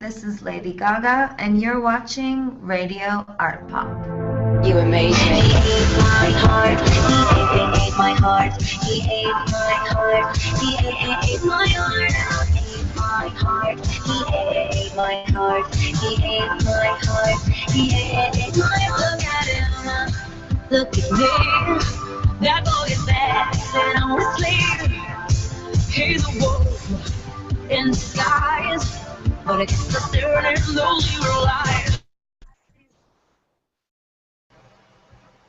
This is Lady Gaga, and you're watching Radio Art Pop. You amaze me. He ate my heart. He ate my heart. He ate my heart. He ate my heart. My heart. He ate my heart. He ate my heart. He ate my heart. Look at him. Look at me. That boy is bad and I'm asleep. He's a wolf in disguise. But it's the dirt and slowly realize.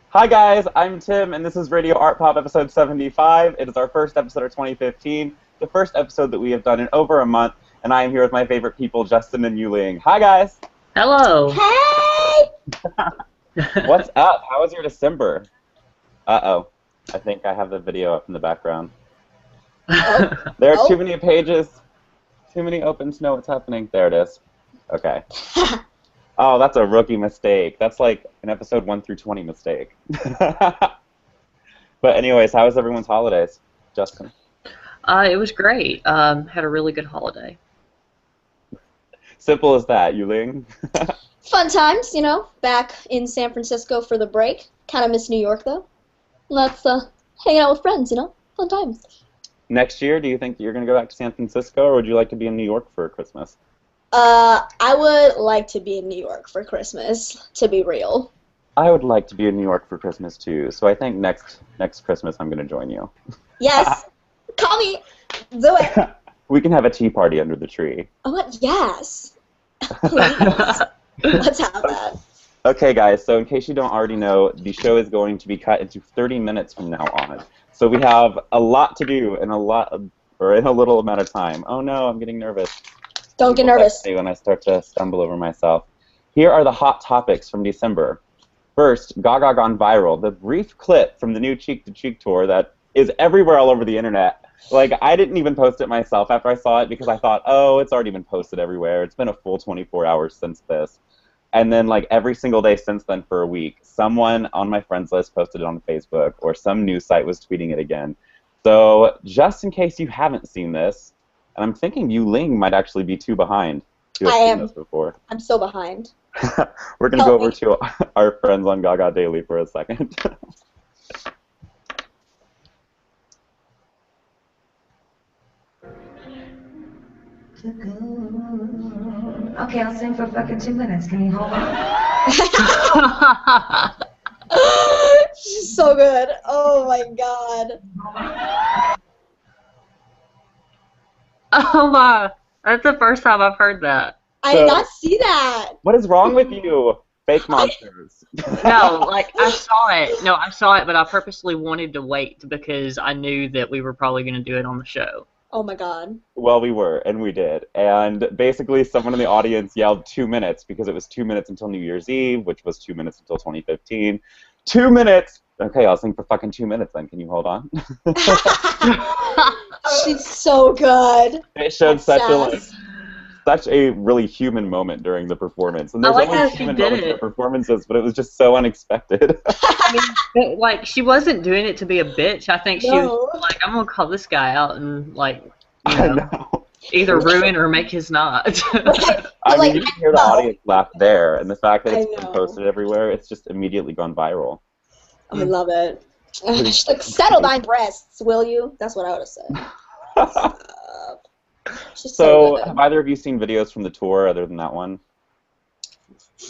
Hi guys, I'm Tim, and this is Radio Art Pop episode 75. It is our first episode of 2015, the first episode that we have done in over a month, and I am here with my favorite people, Justin and Yuling. Hi guys! Hello! Hey! What's up? How was your December? Uh-oh. I think I have the video up in the background. There are too many pages. Too many open to know what's happening. There it is. Okay. Oh, that's a rookie mistake. That's like an episode 1 through 20 mistake. But anyways, how was everyone's holidays? Justin? It was great. Had a really good holiday. Simple as that. Yuling? Fun times, you know, back in San Francisco for the break. Kind of miss New York, though. Let's hang out with friends, you know? Fun times. Next year, do you think you're going to go back to San Francisco, or would you like to be in New York for Christmas? I would like to be in New York for Christmas, to be real. I would like to be in New York for Christmas, too. So I think next Christmas I'm going to join you. Yes. Call me. Do it. We can have a tea party under the tree. Oh, what? Yes. Please. Let's have that. Okay, guys, so in case you don't already know, the show is going to be cut into 30 minutes from now on. So we have a lot to do in a little amount of time. Oh no, I'm getting nervous. Don't get nervous. When I start to stumble over myself. Here are the hot topics from December. First, Gaga Gone Viral, the brief clip from the new Cheek to Cheek tour that is everywhere all over the internet. Like, I didn't even post it myself after I saw it because I thought, oh, it's already been posted everywhere. It's been a full 24 hours since this. And then, like, every single day since then for a week, someone on my friends list posted it on Facebook, or some news site was tweeting it again. So, just in case you haven't seen this, and I'm thinking Yuling might actually be too behind to have seen this before. I'm so behind. We're going to go over to our friends on Gaga Daily for a second. Okay, I'll sing for fucking 2 minutes. Can you hold on? She's so good. Oh my god. Oh my, that's the first time I've heard that. I did not see that. What is wrong with you? Fake monsters. No, like, I saw it. No, I saw it, but I purposely wanted to wait because I knew that we were probably going to do it on the show. Oh my god. Well, we were, and we did. And basically, someone in the audience yelled 2 minutes because it was 2 minutes until New Year's Eve, which was 2 minutes until 2015. 2 minutes! Okay, I'll sing for fucking 2 minutes then. Can you hold on? She's so good. It showed such a really human moment during the performance. And there's I like always how she human did moments in it. the performances, but it was just so unexpected. I mean, like, she wasn't doing it to be a bitch. I think she No. was like, I'm going to call this guy out and, like, you I know, know. either ruin or make his not. I Like, mean, you can hear the audience laugh there, and the fact that I it's been know. posted everywhere, it's just immediately gone viral. I love it. She's like, settle thy breasts, will you? That's what I would have said. She's So, good. have either of you seen videos from the tour other than that one?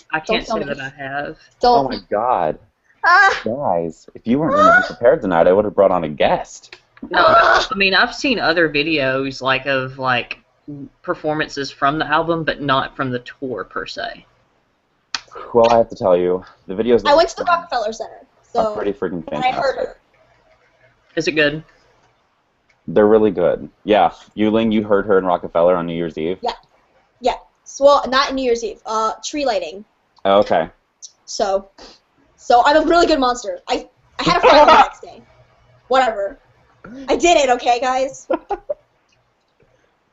I can't tell say me. that I have. Oh Don't. my god. Ah, Guys, if you weren't going to be prepared tonight, I would have brought on a guest. No, I mean, I've seen other videos, like, of, like, performances from the album, but not from the tour, per se. Well, I have to tell you, the videos I went to the Rockefeller Center, are so pretty freaking and I heard fantastic. her. Is it good? They're really good. Yeah, Yuling, you heard her in Rockefeller on New Year's Eve? Yeah. So, well, not New Year's Eve. Tree lighting. Oh, okay. So I'm a really good monster. I had a friend the next day. Whatever. I did it, okay, guys?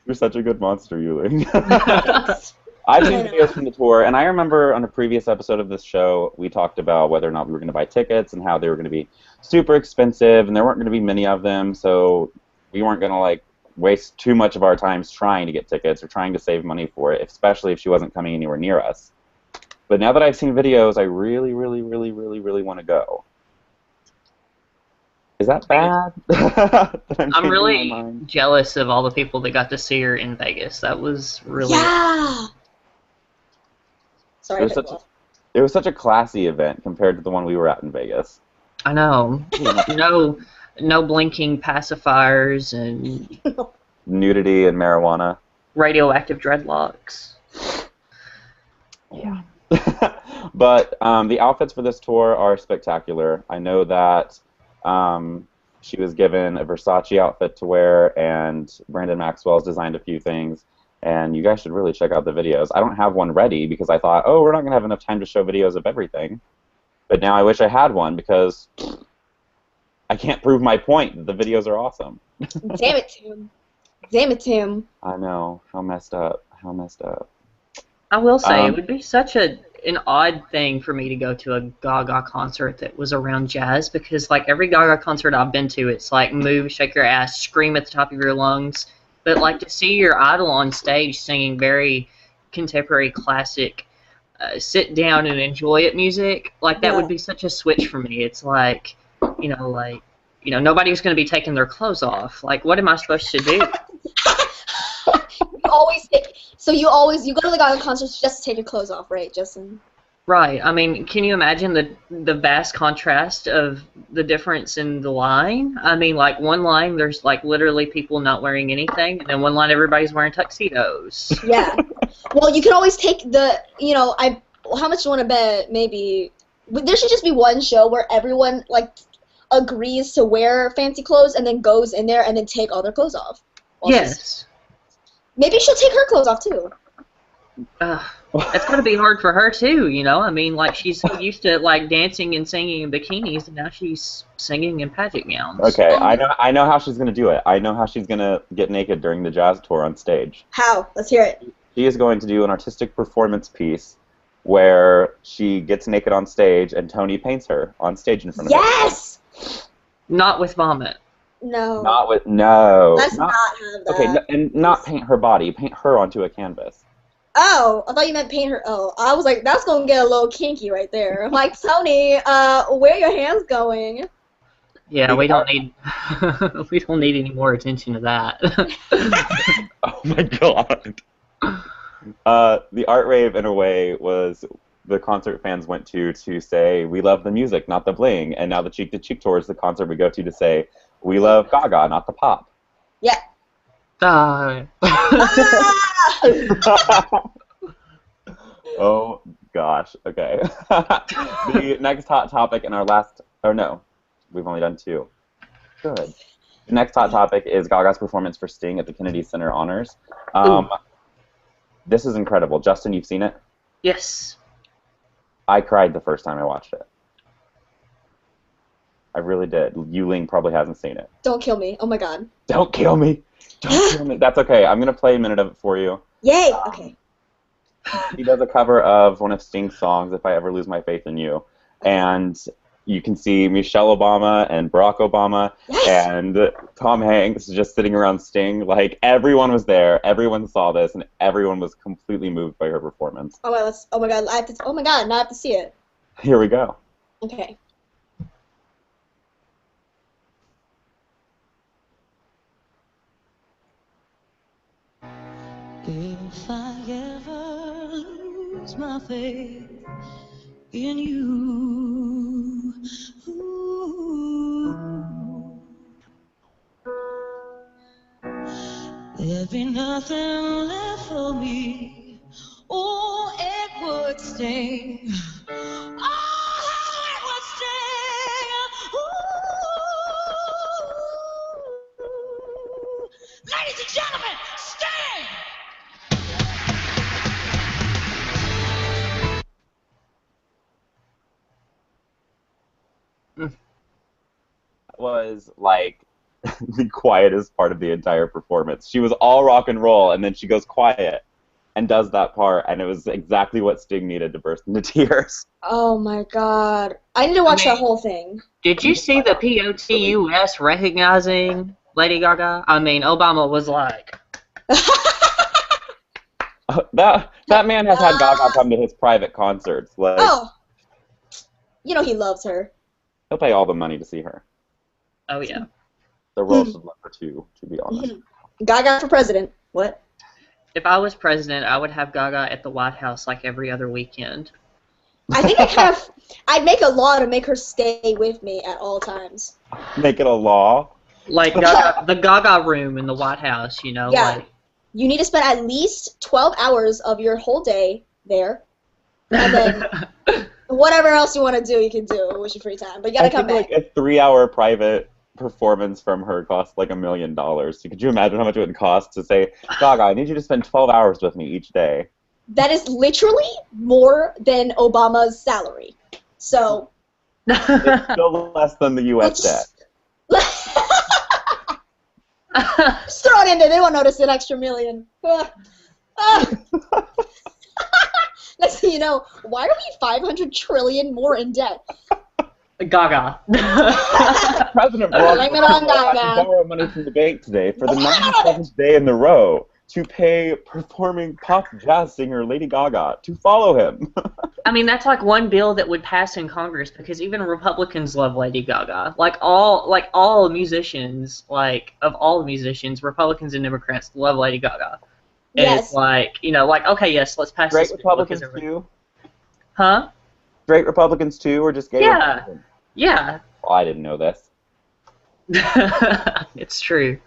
You're such a good monster, Yuling. I've seen videos from the tour, and I remember on a previous episode of this show, we talked about whether or not we were going to buy tickets and how they were going to be super expensive, and there weren't going to be many of them, so we weren't going to, like, waste too much of our time trying to get tickets or trying to save money for it, especially if she wasn't coming anywhere near us. But now that I've seen videos, I really, really, really, really, really want to go. Is that bad? That I'm changing my really mind? jealous of all the people that got to see her in Vegas. That was really Yeah. Sorry. It was such a classy event compared to the one we were at in Vegas. I know. No blinking pacifiers and Nudity and marijuana. radioactive dreadlocks. Yeah. But the outfits for this tour are spectacular. I know that she was given a Versace outfit to wear, and Brandon Maxwell's designed a few things. And you guys should really check out the videos. I don't have one ready because I thought, oh, we're not going to have enough time to show videos of everything. But now I wish I had one because I can't prove my point. The videos are awesome. Damn it, Tim. Damn it, Tim. I know. How messed up. How messed up. I will say, it would be such an odd thing for me to go to a Gaga concert that was around jazz, because like every Gaga concert I've been to, it's like move, shake your ass, scream at the top of your lungs. But like to see your idol on stage singing very contemporary classic, sit down and enjoy it music, like that would be such a switch for me. It's like, nobody's going to be taking their clothes off. Like, what am I supposed to do? You go to the Gaga concerts just to take your clothes off, right, Justin? Right. I mean, can you imagine the vast contrast of the difference in the line? I mean, like one line, there's like literally people not wearing anything, and then one line, everybody's wearing tuxedos. Yeah. Well, you can always take how much do you want to bet? Maybe there should just be one show where everyone like agrees to wear fancy clothes and then goes in there and then take all their clothes off. Yes. Maybe she'll take her clothes off too. It's going to be hard for her too, I mean, like she's so used to like dancing and singing in bikinis, and now she's singing in pageant gowns. Okay, I know how she's gonna do it. I know how she's gonna get naked during the jazz tour on stage. How? Let's hear it. She is going to do an artistic performance piece where she gets naked on stage and Tony paints her on stage in front of her. Yes. Not with vomit. No. Let's not have that. Okay, and not paint her body. Paint her onto a canvas. Oh, I thought you meant paint her. Oh, I was like, that's gonna get a little kinky right there. I'm like, Tony, where are your hands going? Yeah, we don't need any more attention to that. Oh my god. The art rave, in a way, was the concert fans went to say, we love the music, not the bling. And now the Cheek to Cheek tour is the concert we go to say, we love Gaga, not the pop. Yeah. Oh gosh, okay. The next hot topic in our last, oh no, we've only done two. Good. The next hot topic is Gaga's performance for Sting at the Kennedy Center Honors. This is incredible. Justin, you've seen it? Yes. I cried the first time I watched it. I really did. Yu-Ling probably hasn't seen it. Don't kill me. Oh my god. Don't kill me. Don't kill me. That's okay. I'm going to play a minute of it for you. Yay! Okay. He does a cover of one of Sting's songs, If I Ever Lose My Faith in You. And you can see Michelle Obama and Barack Obama and Tom Hanks just sitting around Sting. Like, everyone was there. Everyone saw this, and everyone was completely moved by her performance. Oh my god! Oh my god! Now I have to see it. Here we go. Okay. If I ever lose my faith in you, ooh, there'd be nothing left for me. Oh, it would sting. Oh, how it would sting. Ooh. Ladies and gentlemen, Sting! Was like the quietest part of the entire performance. She was all rock and roll, and then she goes quiet and does that part, and it was exactly what Sting needed to burst into tears. Oh my god. I need to watch that whole thing. Did you see the POTUS recognizing Lady Gaga. I mean, Obama was like, That man has had Gaga come to his private concerts. Like, Oh, you know he loves her. he'll pay all the money to see her. oh yeah. The world should love her too, to be honest. Gaga for president. What? If I was president, I would have Gaga at the White House like every other weekend. I think I'd make a law to make her stay with me at all times. Make it a law. Like Gaga, the Gaga room in the White House, you know? Yeah. Like, You need to spend at least 12 hours of your whole day there. And then whatever else you want to do, you can do with your free time. But you gotta come back. Like a 3-hour private performance from her cost like $1 million. So could you imagine how much it would cost to say, Gaga, I need you to spend 12 hours with me each day? That is literally more than Obama's salary. So. It's still less than the U.S. debt. Just throw it in there. They won't notice an extra million. Next thing you know, why are we 500 trillion more in debt? Gaga. President Blame it on had to Gaga. borrow money from the bank today for the 97th day in a row to pay performing pop jazz singer Lady Gaga to follow him. I mean, that's like one bill that would pass in Congress because even Republicans love Lady Gaga. Like all musicians, like of all the musicians, Republicans and Democrats love Lady Gaga. And Yes. it's like, you know, like, okay, yes, let's pass Straight this bill Republicans because too? Huh? Straight Republicans too, or just gay Yeah. Republicans? Yeah. Well, I didn't know this. It's true.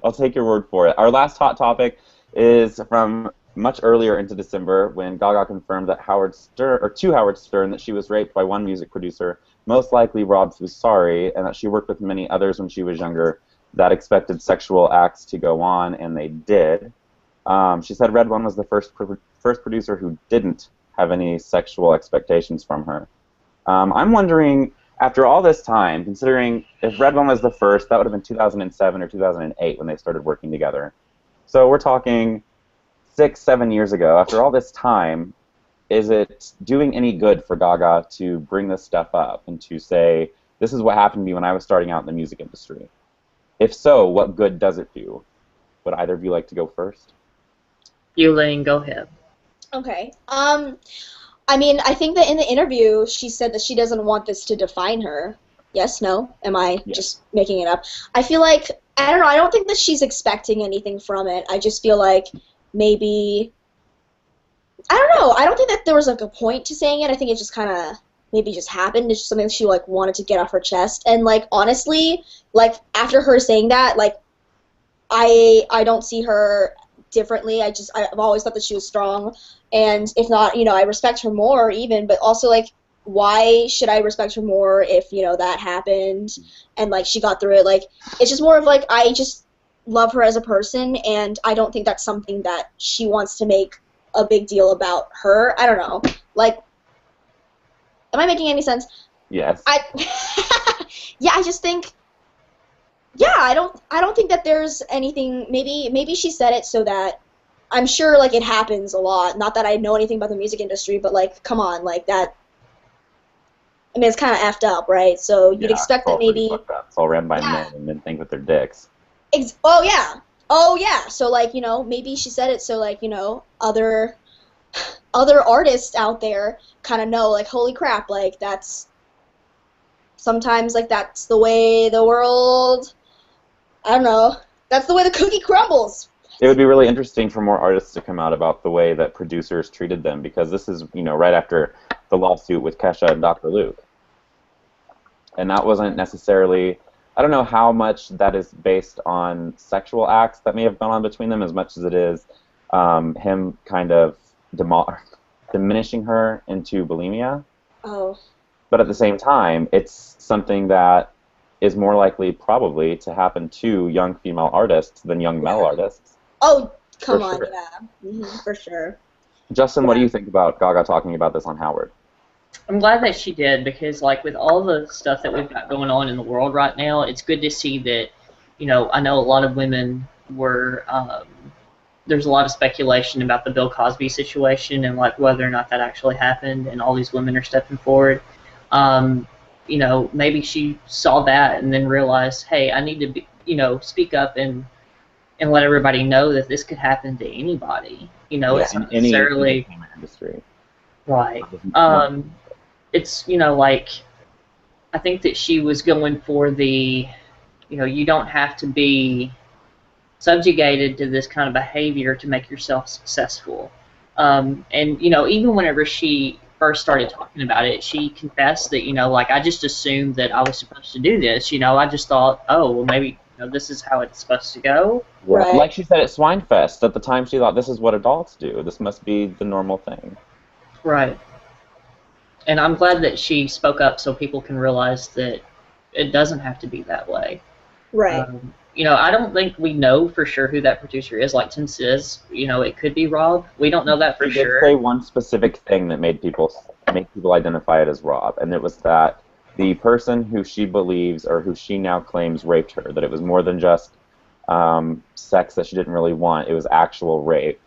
I'll take your word for it. Our last hot topic is from much earlier into December when Gaga confirmed that to Howard Stern that she was raped by one music producer, most likely Rob Fusari, and that she worked with many others when she was younger that expected sexual acts to go on, and they did. She said RedOne was the first producer who didn't have any sexual expectations from her. I'm wondering, after all this time, considering if RedOne was the first, that would have been 2007 or 2008 when they started working together. So we're talking 6-7 years ago. After all this time, is it doing any good for Gaga to bring this stuff up and to say, this is what happened to me when I was starting out in the music industry? If so, what good does it do? Would either of you like to go first? You, Lane, go ahead. Okay. I mean, I think that in the interview, she said that she doesn't want this to define her. Yes, no? Am I just making it up? I feel like, I don't know, I don't think that she's expecting anything from it. I just feel like maybe, I don't know, I don't think that there was like a point to saying it. I think it just kind of maybe just happened. It's just something she like wanted to get off her chest. And like, honestly, like after her saying that, like, I don't see her differently. I've always thought that she was strong. And if not, you know, I respect her more even, but also, like, why should I respect her more if, you know, that happened and, like, she got through it? Like, it's just more of, like, I just love her as a person, and I don't think that's something that she wants to make a big deal about her. I don't know. Like, am I making any sense? Yes. Yeah, I just think, yeah, I don't think that there's anything, maybe she said it so that, I'm sure, like, it happens a lot. Not that I know anything about the music industry, but, like, come on, like, that, I mean, it's kind of effed up, right? So you'd expect that maybe... It's all ran by men, and men think with their dicks. Oh, yeah. So, like, you know, maybe she said it so, like, you know, other artists out there kind of know, like, holy crap, like, that's... Sometimes, like, that's the way the world... I don't know. That's the way the cookie crumbles. It would be really interesting for more artists to come out about the way that producers treated them, because this is, you know, right after the lawsuit with Kesha and Dr. Luke. And that wasn't necessarily, I don't know how much that is based on sexual acts that may have gone on between them as much as it is him kind of diminishing her into bulimia. Oh. But at the same time, it's something that is more likely probably to happen to young female artists than young male artists. Oh, come on, sure. yeah. For sure. Justin, what do you think about Gaga talking about this on Howard? I'm glad that she did because, like, with all the stuff that we've got going on in the world right now, it's good to see that, you know, I know a lot of women were, there's a lot of speculation about the Bill Cosby situation and, like, whether or not that actually happened, and all these women are stepping forward. You know, maybe she saw that and then realized, hey, I need to speak up and let everybody know that this could happen to anybody. It's in not any necessarily entertainment industry. right. It's like I think that she was going for the, you don't have to be subjugated to this kind of behavior to make yourself successful. And even whenever she first started talking about it, she confessed that like I just assumed that I was supposed to do this. I just thought, oh well, maybe this is how it's supposed to go. Right. Like she said at Swinefest, at the time she thought this is what adults do. This must be the normal thing. Right. And I'm glad that she spoke up so people can realize that it doesn't have to be that way. Right. I don't think we know for sure who that producer is. Like Tim says, it could be Rob. We don't know that for She did sure. say one specific thing that made people identify it as Rob, and it was that the person who she believes or who she now claims raped her, that it was more than just sex that she didn't really want, it was actual rape,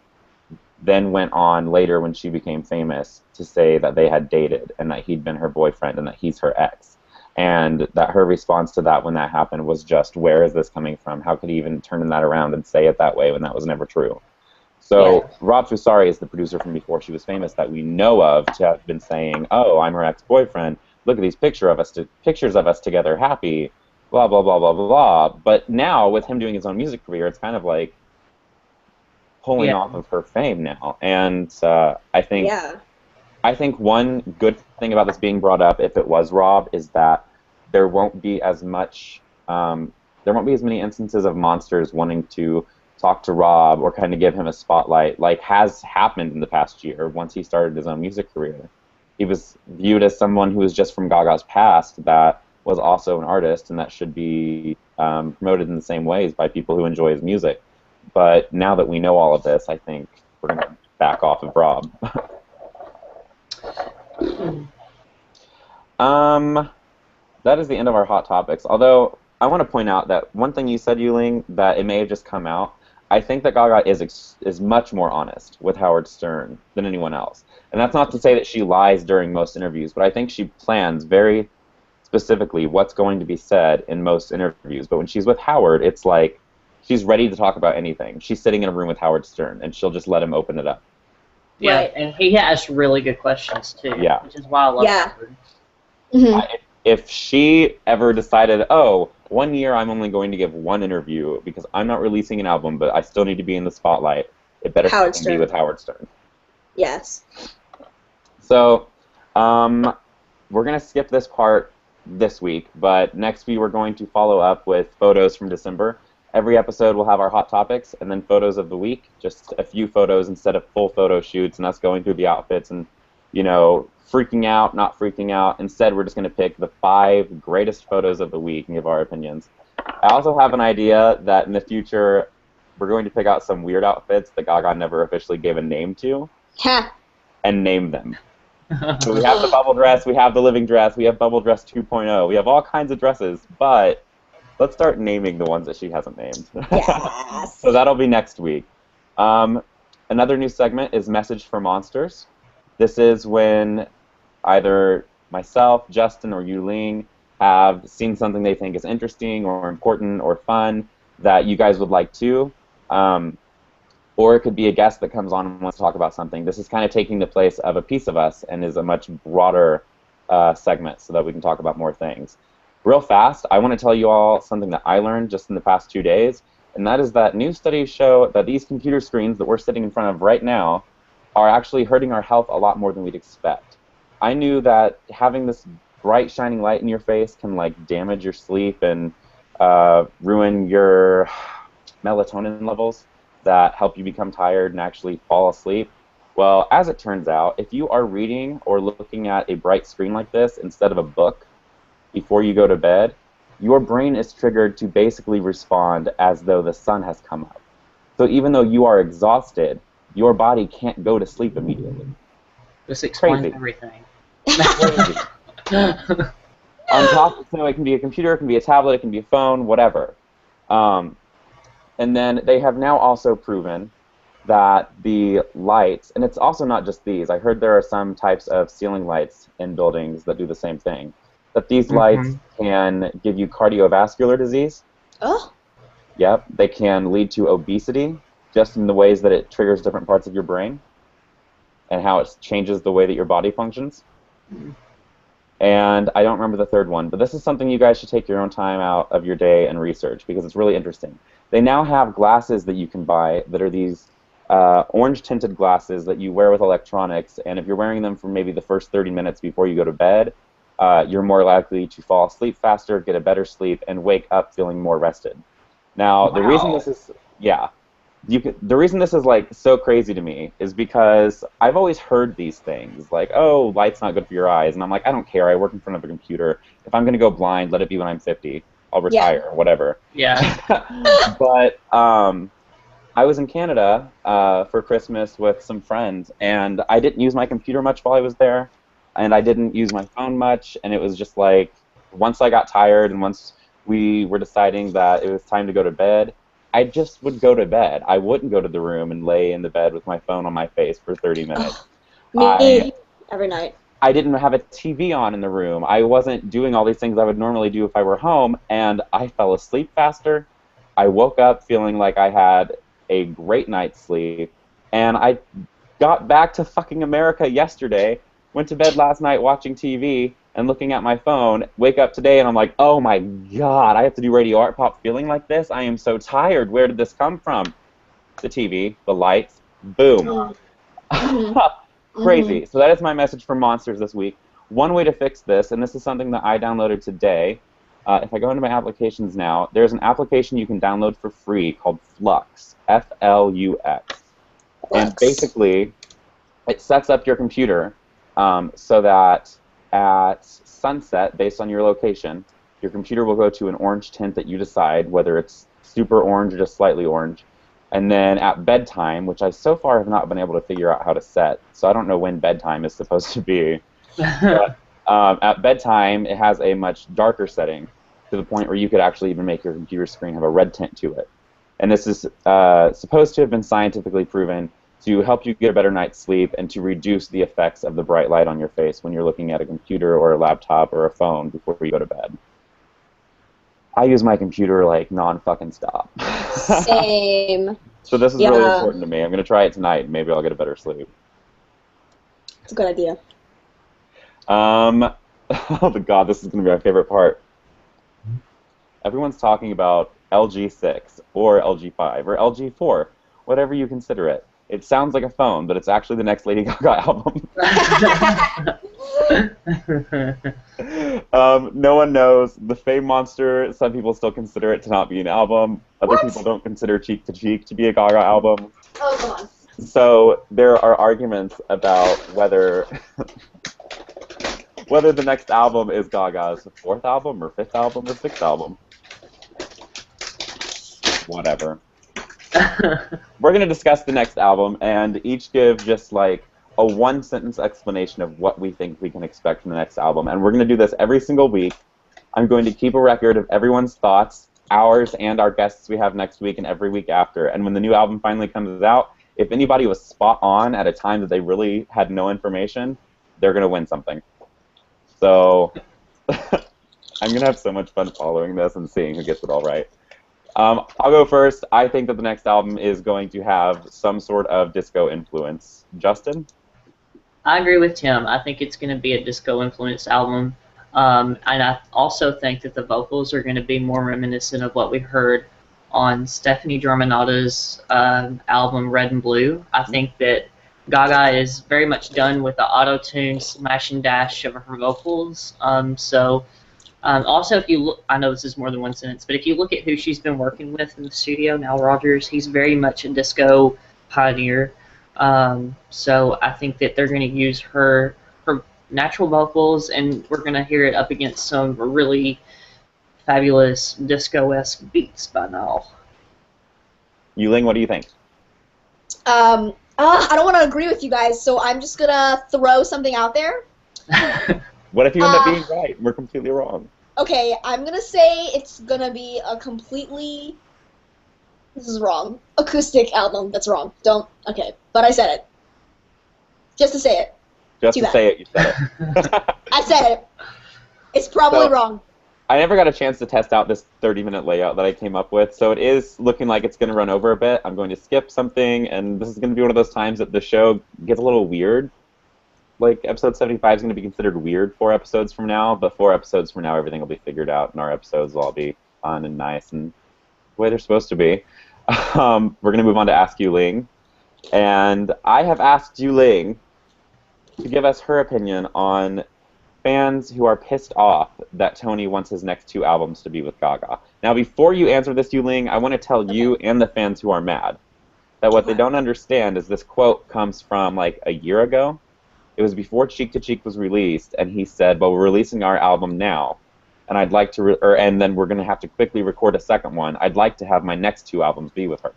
then went on later when she became famous to say that they had dated and that he'd been her boyfriend and that he's her ex. And that her response to that when that happened was just, where is this coming from? How could he even turn that around and say it that way when that was never true? So Yeah. Rob Fusari is the producer from before she was famous that we know of to have been saying, oh, I'm her ex-boyfriend. Look at these pictures of us together, happy, blah, blah, blah, blah, blah, blah. But now, with him doing his own music career, it's kind of like pulling off of her fame now. And I think one good thing about this being brought up, if it was Rob, is that there won't be as many instances of monsters wanting to talk to Rob or kind of give him a spotlight, like has happened in the past year once he started his own music career. He was viewed as someone who was just from Gaga's past that was also an artist and that should be promoted in the same ways by people who enjoy his music. But now that we know all of this, I think we're going to back off of Rob. That is the end of our hot topics. Although I want to point out that one thing you said, Yuling, that it may have just come out. I think that Gaga is much more honest with Howard Stern than anyone else. And that's not to say that she lies during most interviews, but I think she plans very specifically what's going to be said in most interviews. But when she's with Howard, it's like she's ready to talk about anything. She's sitting in a room with Howard Stern, and she'll just let him open it up. Yeah, Right. and he has really good questions too. Yeah. Which is why I love Howard. Mm-hmm. If she ever decided, oh, 1 year I'm only going to give one interview because I'm not releasing an album, but I still need to be in the spotlight, it better be with Howard Stern. Yes. So, we're going to skip this part this week, but next week we're going to follow up with photos from December. Every episode will have our hot topics and then photos of the week, just a few photos instead of full photo shoots and us going through the outfits and, freaking out, not freaking out. Instead, we're just going to pick the 5 greatest photos of the week and give our opinions. I also have an idea that in the future, we're going to pick out some weird outfits that Gaga never officially gave a name to and name them. So we have the bubble dress, we have the living dress, we have bubble dress 2.0, we have all kinds of dresses, but let's start naming the ones that she hasn't named. Yes. So that'll be next week. Another new segment is Message for Monsters. This is when either myself, Justin, or Yuling have seen something they think is interesting or important or fun that you guys would like to. Or it could be a guest that comes on and wants to talk about something. This is kind of taking the place of A Piece of Us and is a much broader segment so that we can talk about more things. Real fast, I want to tell you all something that I learned just in the past 2 days, and that is that new studies show that these computer screens that we're sitting in front of right now are actually hurting our health a lot more than we'd expect. I knew that having this bright shining light in your face can damage your sleep and ruin your melatonin levels that help you become tired and actually fall asleep. Well, as it turns out, if you are reading or looking at a bright screen like this instead of a book before you go to bed, your brain is triggered to basically respond as though the sun has come up. So even though you are exhausted, your body can't go to sleep immediately. This explains Crazy. everything. Crazy. On top, so it can be a computer, it can be a tablet, it can be a phone, whatever. And then they have now also proven that the lights, and it's also not just these, I heard there are some types of ceiling lights in buildings that do the same thing, that these lights can give you cardiovascular disease. Oh. Yep, they can lead to obesity, just in the ways that it triggers different parts of your brain and how it changes the way that your body functions. And I don't remember the third one, but this is something you guys should take your own time out of your day and research because it's really interesting. They now have glasses that you can buy that are these orange-tinted glasses that you wear with electronics, and if you're wearing them for maybe the first 30 minutes before you go to bed, you're more likely to fall asleep faster, get a better sleep, and wake up feeling more rested. Now, the reason this is, the reason this is like so crazy to me is because I've always heard these things, like, oh, light's not good for your eyes, and I'm like, I don't care, I work in front of a computer. If I'm going to go blind, let it be when I'm 50. I'll retire, whatever. Yeah. But I was in Canada for Christmas with some friends, and I didn't use my computer much while I was there, and I didn't use my phone much, and it was just like, once I got tired and once we were deciding that it was time to go to bed, I just would go to bed. I wouldn't go to the room and lay in the bed with my phone on my face for 30 minutes. Me, every night. I didn't have a TV on in the room. I wasn't doing all these things I would normally do if I were home, and I fell asleep faster. I woke up feeling like I had a great night's sleep, and I got back to fucking America yesterday, went to bed last night watching TV and looking at my phone, wake up today, and I'm like, oh my god, I have to do Radio Art Pop feeling like this? I am so tired. Where did this come from? The TV, the lights, boom. Crazy. So that is my message for Monsters this week. One way to fix this, and this is something that I downloaded today, if I go into my applications now, there's an application you can download for free called Flux, F-L-U-X. And basically, it sets up your computer so that at sunset, based on your location, your computer will go to an orange tint that you decide, whether it's super orange or just slightly orange. And then at bedtime, which I so far have not been able to figure out how to set, so I don't know when bedtime is supposed to be. But at bedtime, it has a much darker setting to the point where you could actually even make your computer screen have a red tint to it. And this is supposed to have been scientifically proven to help you get a better night's sleep and to reduce the effects of the bright light on your face when you're looking at a computer or a laptop or a phone before you go to bed. I use my computer like non-fucking stop. Same. So this is really important to me. I'm going to try it tonight and maybe I'll get a better sleep. It's a good idea. Oh god, this is going to be my favorite part. Everyone's talking about LG6 or LG5 or LG4, whatever you consider it. It sounds like a phone, but it's actually the next Lady Gaga album. No one knows. The Fame Monster, some people still consider it to not be an album. Other people don't consider Cheek to Cheek to be a Gaga album. Oh, come on. So there are arguments about whether the next album is Gaga's fourth album or fifth album or sixth album. Whatever. We're going to discuss the next album and each give just like a one-sentence explanation of what we think we can expect from the next album. And we're going to do this every single week. I'm going to keep a record of everyone's thoughts, ours and our guests we have next week and every week after. And when the new album finally comes out, if anybody was spot on at a time that they really had no information, they're going to win something. So I'm going to have so much fun following this and seeing who gets it all right. I'll go first. I think that the next album is going to have some sort of disco influence. Justin? I agree with Tim. I think it's going to be a disco-influenced album. And I also think that the vocals are going to be more reminiscent of what we heard on Stephanie Germanotta's album Red and Blue. I think that Gaga is very much done with the auto-tune smash and dash of her vocals. Also, if you look, I know this is more than one sentence, but if you look at who she's been working with in the studio, Nile Rodgers, he's very much a disco pioneer. So I think that they're going to use her natural vocals, and we're going to hear it up against some really fabulous disco-esque beats by now. Yuling, what do you think? I don't want to agree with you guys, so I'm just going to throw something out there. What if you end up being right and we're completely wrong? Okay, I'm going to say it's going to be a completely, this is wrong, acoustic album. That's wrong. Okay, but I said it. Just to say it. Just to say it, you said it. I said it. It's probably wrong. I never got a chance to test out this 30-minute layout that I came up with, so it is looking like it's going to run over a bit. I'm going to skip something, and this is going to be one of those times that the show gets a little weird. Like, episode 75 is going to be considered weird 4 episodes from now, but 4 episodes from now, everything will be figured out, and our episodes will all be fun and nice and the way they're supposed to be. We're going to move on to Ask You Ling, and I have asked Yu Ling to give us her opinion on fans who are pissed off that Tony wants his next 2 albums to be with Gaga. Now, before you answer this, Yu Ling, I want to tell you and the fans who are mad that what they don't understand is this quote comes from like a year ago. It was before Cheek to Cheek was released, and he said, "Well, we're releasing our album now, and I'd like to, and then we're going to have to quickly record a second one. I'd like to have my next 2 albums be with her."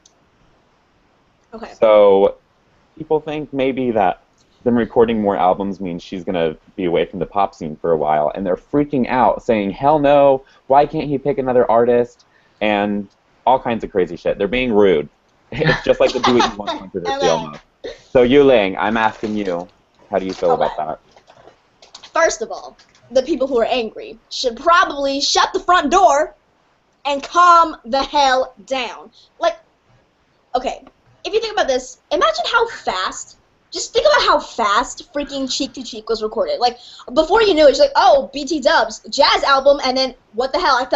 Okay. So people think maybe that them recording more albums means she's going to be away from the pop scene for a while, and they're freaking out, saying, "Hell no, why can't he pick another artist?" and all kinds of crazy shit. They're being rude. It's just like the Do What You Want controversy almost. So Yu Ling, I'm asking you, how do you feel about that? First of all, the people who are angry should probably shut the front door and calm the hell down. Like, okay, if you think about this, imagine how fast, just think about how fast freaking Cheek to Cheek was recorded. Like, before you knew it, she's like, oh, BT Dubs, jazz album, and then, what the hell,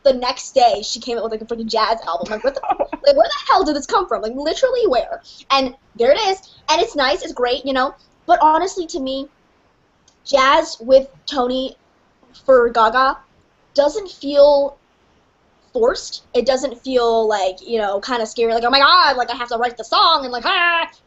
the next day, she came out with, like, a freaking jazz album. Like, what the, like, where the hell did this come from? Like, literally where? And there it is, and it's nice, it's great, you know, but honestly, to me, jazz with Tony for Gaga doesn't feel forced. It doesn't feel like, you know, kind of scary, like, oh my god, like I have to write the song and like,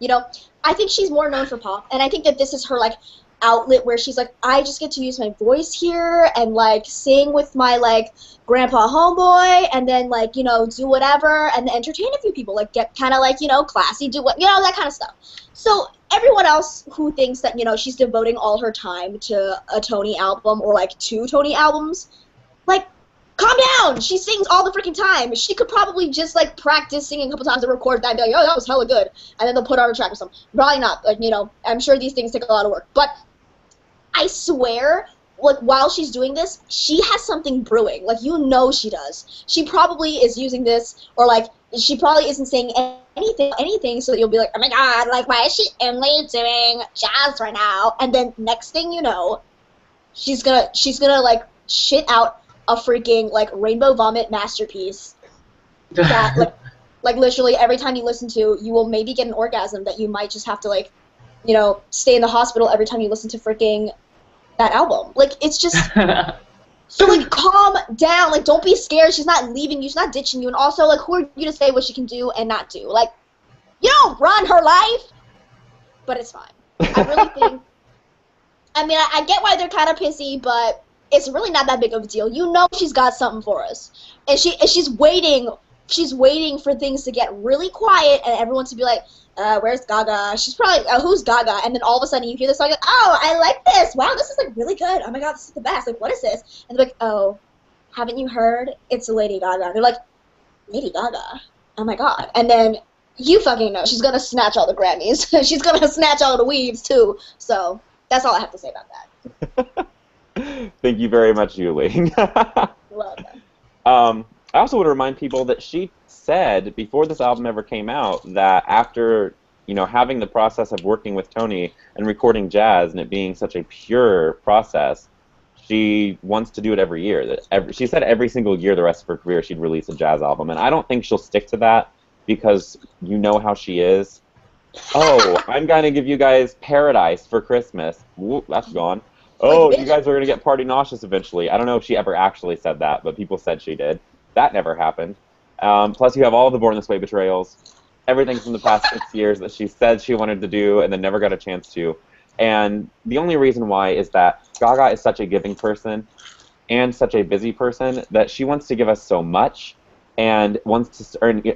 you know. I think she's more known for pop, and I think that this is her like outlet where she's like, I just get to use my voice here and like sing with my like grandpa homeboy and then like, you know, do whatever and entertain a few people, like get kind of like, you know, classy, do what, you know, that kind of stuff. So everyone else who thinks that, you know, she's devoting all her time to a Tony album or like 2 Tony albums, like, calm down! She sings all the freaking time. She could probably just like practice singing a couple times and record that and be like, oh, that was hella good. And then they'll put on a track or something. Probably not. Like, you know, I'm sure these things take a lot of work. But I swear, like, while she's doing this, she has something brewing. Like, you know she does. She probably is using this, or like, she probably isn't saying anything so that you'll be like, oh my god, like, why is she only doing jazz right now? And then next thing you know, she's gonna like shit out a freaking like rainbow vomit masterpiece that like literally every time you listen to, you will maybe get an orgasm that you might just have to like, you know, stay in the hospital every time you listen to freaking that album. Like, it's just so like calm down, like don't be scared. She's not leaving you, she's not ditching you, and also like who are you to say what she can do and not do? Like, you don't run her life. But it's fine. I really think, I mean, I get why they're kind of pissy, but it's really not that big of a deal. You know she's got something for us. And she's waiting for things to get really quiet and everyone to be like, where's Gaga? She's probably, who's Gaga? And then all of a sudden you hear the song, like, oh, I like this. Wow, this is like really good. Oh my god, this is the best. Like, what is this? And they're like, oh, haven't you heard? It's Lady Gaga. And they're like, Lady Gaga? Oh my god. And then you fucking know she's gonna snatch all the Grammys. She's gonna snatch all the weaves too. So that's all I have to say about that. Thank you very much, Yu Ling. Welcome. I also want to remind people that she said before this album ever came out that after, you know, having the process of working with Tony and recording jazz and it being such a pure process, she wants to do it every year. She said every single year the rest of her career she'd release a jazz album, and I don't think she'll stick to that because you know how she is. Oh, I'm going to give you guys Paradise for Christmas. Whoop, that's gone. Oh, you guys are going to get party nauseous eventually. I don't know if she ever actually said that, but people said she did. That never happened. Plus, you have all of the Born This Way betrayals, everything from the past 6 years that she said she wanted to do and then never got a chance to. And the only reason why is that Gaga is such a giving person and such a busy person that she wants to give us so much and wants to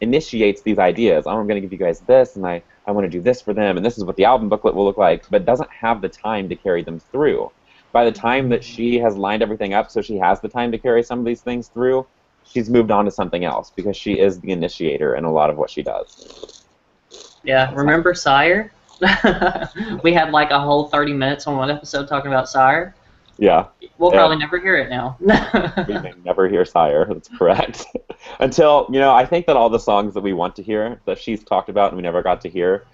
initiates these ideas. Oh, I'm going to give you guys this, and I want to do this for them, and this is what the album booklet will look like, but doesn't have the time to carry them through. By the time that she has lined everything up so she has the time to carry some of these things through, she's moved on to something else because she is the initiator in a lot of what she does. Yeah, remember Sire? We had like a whole 30 minutes on one episode talking about Sire. Yeah. We'll probably never hear it now. We may never hear Sire. That's correct. Until, I think that all the songs that we want to hear, that she's talked about and we never got to hear,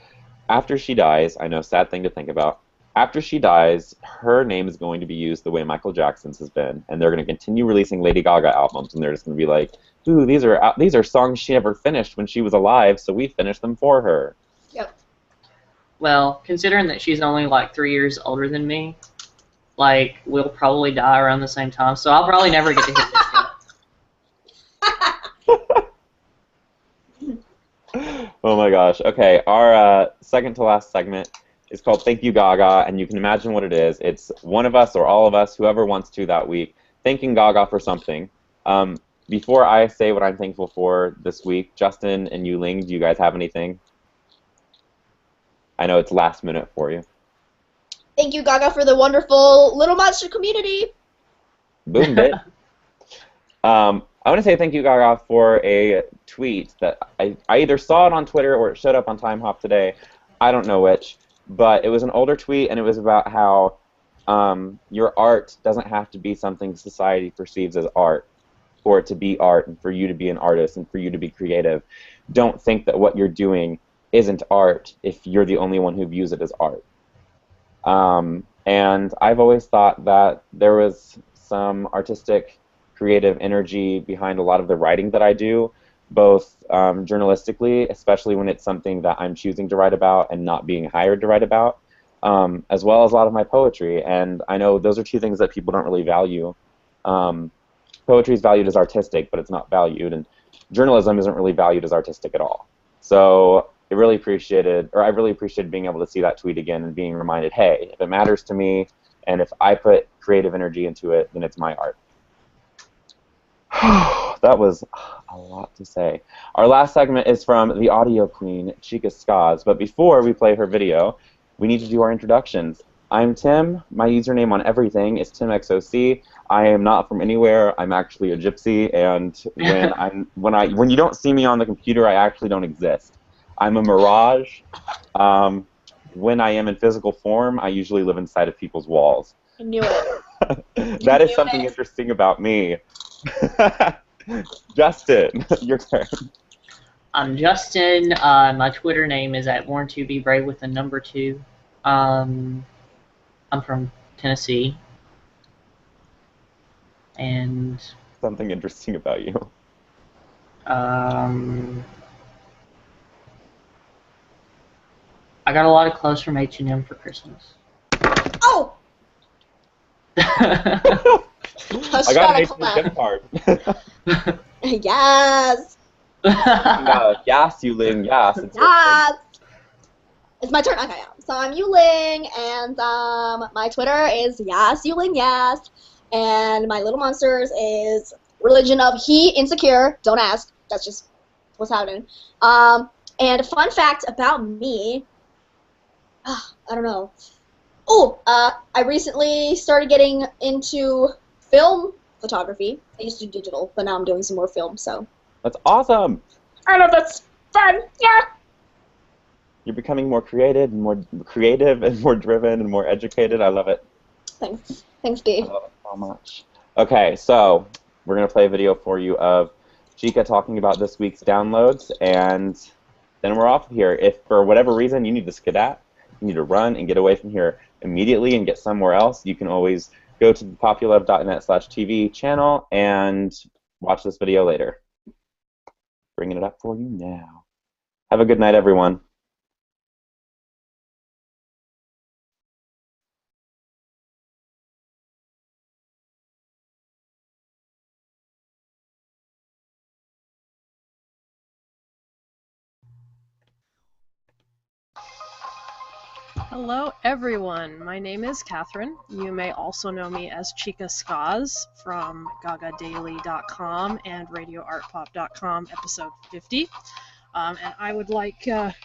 after she dies, I know, sad thing to think about, after she dies, her name is going to be used the way Michael Jackson's has been, and they're going to continue releasing Lady Gaga albums, and they're just going to be like, ooh, these are songs she never finished when she was alive, so we finished them for her. Yep. Well, considering that she's only like 3 years older than me, like, we'll probably die around the same time, so I'll probably never get to hear this yet. Oh my gosh. Okay, our second to last segment is called Thank You Gaga, and you can imagine what it is. It's one of us or all of us, whoever wants to that week, thanking Gaga for something. Before I say what I'm thankful for this week, Justin and Yuling, do you guys have anything? I know it's last minute for you. Thank you, Gaga, for the wonderful Little Monster community. Boom, bit. I want to say thank you, Gaga, for a tweet that I either saw it on Twitter or it showed up on Time Hop today. I don't know which, but it was an older tweet, and it was about how your art doesn't have to be something society perceives as art for it to be art and for you to be an artist and for you to be creative. Don't think that what you're doing isn't art if you're the only one who views it as art. And I've always thought that there was some artistic, creative energy behind a lot of the writing that I do, both journalistically, especially when it's something that I'm choosing to write about and not being hired to write about, as well as a lot of my poetry. And I know those are two things that people don't really value. Poetry is valued as artistic, but it's not valued, and journalism isn't really valued as artistic at all. So I really appreciated being able to see that tweet again and being reminded, hey, if it matters to me and if I put creative energy into it, then it's my art. That was a lot to say. Our last segment is from the audio queen, Chica Skaz, but before we play her video, we need to do our introductions. I'm Tim. My username on everything is TimXOC. I am not from anywhere. I'm actually a gypsy, and when you don't see me on the computer, I actually don't exist. I'm a mirage. When I am in physical form, I usually live inside of people's walls. I knew it. That is something interesting about me. Justin, your turn. I'm Justin. My Twitter name is @born2bebrave with the number 2. I'm from Tennessee. And something interesting about you. I got a lot of clothes from H&M for Christmas. Oh! I got an H&M gift card. Yes! Yes, Yuling, yes. Yes! It's my turn. Okay, so I'm Yuling, and my Twitter is YesYuling, yes. And my Little Monsters is Religion of He Insecure. Don't ask. That's just what's happening. And a fun fact about me, I don't know. Oh, I recently started getting into film photography. I used to do digital, but now I'm doing some more film, so. That's awesome! I know, that's fun, yeah! You're becoming more creative and more driven and more educated. I love it. Thanks. Thanks, Dave. I love it so much. Okay, so we're going to play a video for you of Chica talking about this week's downloads, and then we're off of here. If for whatever reason you need to skedat, you need to run and get away from here immediately and get somewhere else, you can always go to the populove.net/TV channel and watch this video later. Bringing it up for you now. Have a good night, everyone. Hello everyone, my name is Catherine. You may also know me as Chica Skaz from GagaDaily.com and RadioArtPop.com episode 50. And I would like to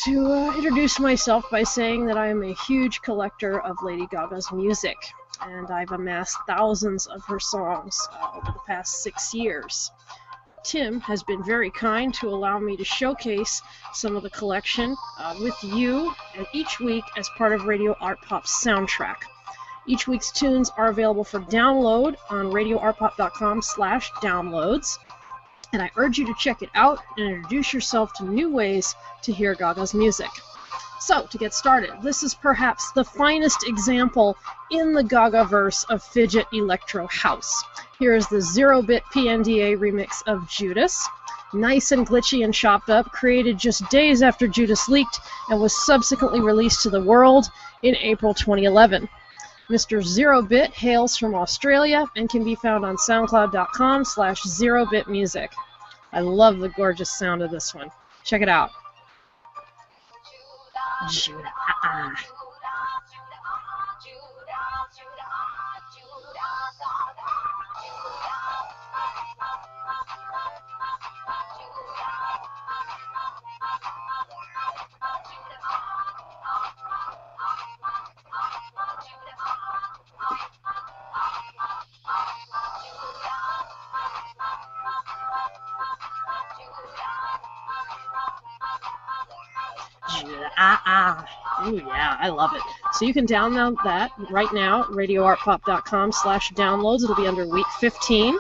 introduce myself by saying that I am a huge collector of Lady Gaga's music, and I've amassed thousands of her songs over the past 6 years. Tim has been very kind to allow me to showcase some of the collection with you and each week as part of Radio Art Pop's soundtrack. Each week's tunes are available for download on radioartpop.com/downloads. And I urge you to check it out and introduce yourself to new ways to hear Gaga's music. So, to get started, this is perhaps the finest example in the Gaga-verse of fidget electro house. Here is the 0-bit PNDA remix of Judas. Nice and glitchy and chopped up, created just days after Judas leaked and was subsequently released to the world in April 2011. Mr. 0-bit hails from Australia and can be found on soundcloud.com/0bitmusic. I love the gorgeous sound of this one. Check it out. Judah. Ooh, yeah, I love it. So you can download that right now at radioartpop.com/downloads. It'll be under week 15.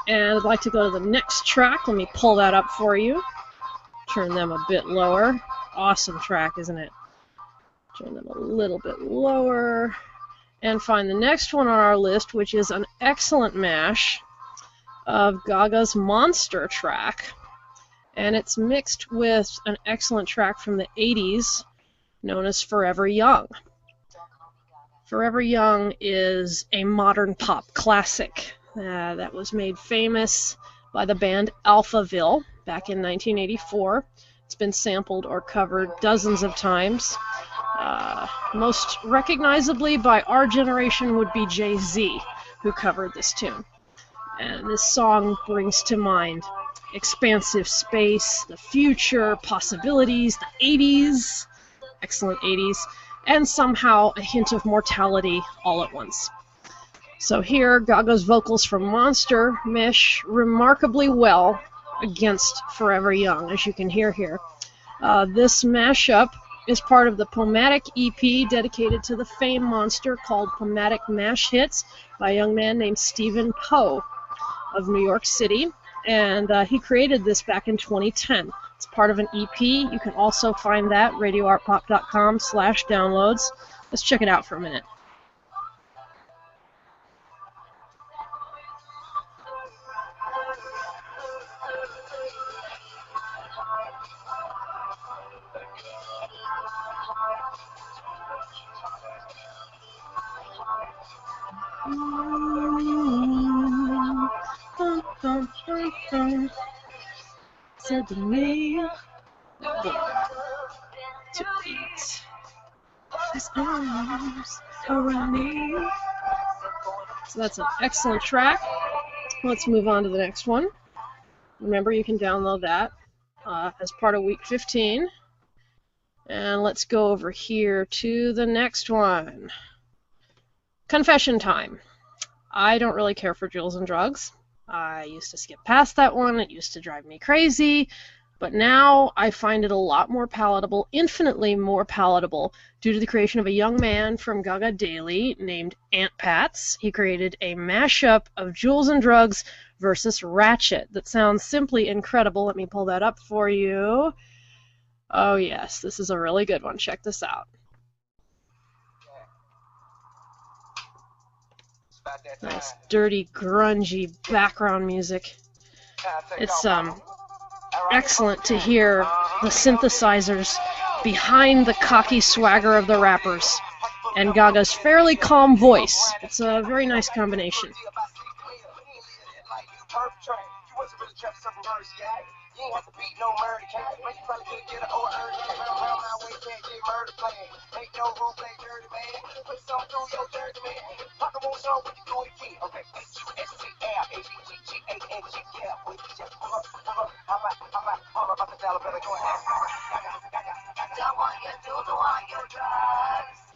And I'd like to go to the next track. Let me pull that up for you. Turn them a bit lower. Awesome track, isn't it? Turn them a little bit lower. And find the next one on our list, which is an excellent mash of Gaga's Monster track. And it's mixed with an excellent track from the 80s known as Forever Young. Forever Young is a modern pop classic that was made famous by the band Alphaville back in 1984. It's been sampled or covered dozens of times. Most recognizably by our generation would be Jay-Z, who covered this tune. And this song brings to mind expansive space, the future, possibilities, the 80s, excellent 80s, and somehow a hint of mortality all at once. So here, Gaga's vocals from Monster mesh remarkably well against Forever Young, as you can hear here. This mashup is part of the Pomatic EP dedicated to the famed Monster called Pomatic Mash Hits by a young man named Stephen Poe of New York City. And he created this back in 2010. It's part of an EP. You can also find that radioartpop.com/downloads. Let's check it out for a minute. Said to me to eat his arms around me. So that's an excellent track. Let's move on to the next one. Remember, you can download that as part of week 15. And let's go over here to the next one. Confession time. I don't really care for Jewels and Drugs. I used to skip past that one. It used to drive me crazy. But now I find it a lot more palatable, infinitely more palatable, due to the creation of a young man from Gaga Daily named Ant Pats. He created a mashup of Jewels and Drugs versus Ratchet that sounds simply incredible. Let me pull that up for you. Oh yes, this is a really good one. Check this out. Nice, dirty, grungy background music. It's excellent to hear the synthesizers behind the cocky swagger of the rappers and Gaga's fairly calm voice. It's a very nice combination. You ain't have to beat no murder cat. Make you probably could get an over early. Around my way, can't get murder plan. Make no rule, play dirty, man. Put some through your dirty, man. Rock a moon song when you do it again. Okay, S-U-S-T-L-A-G-G-A-N-G, yeah. We just pull up. How about the dollar better go ahead. Don't want you to do want your drugs.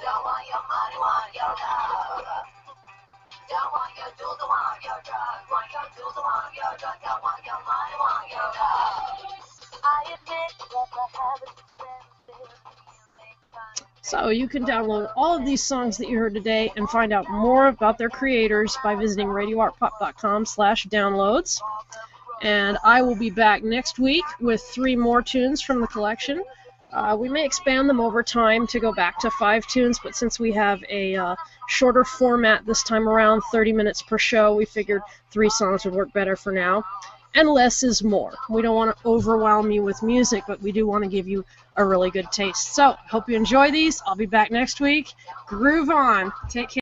Don't want your money, want your love. Don't want you to do want your drugs. Want you to do want your drugs. Don't want your money, want your love. I admit that I haven't. So you can download all of these songs that you heard today and find out more about their creators by visiting radioartpop.com/downloads. And I will be back next week with 3 more tunes from the collection. We may expand them over time to go back to 5 tunes, but since we have a shorter format this time around, 30 minutes per show, we figured 3 songs would work better for now. And less is more. We don't want to overwhelm you with music, but we do want to give you a really good taste. So, hope you enjoy these. I'll be back next week. Groove on. Take care.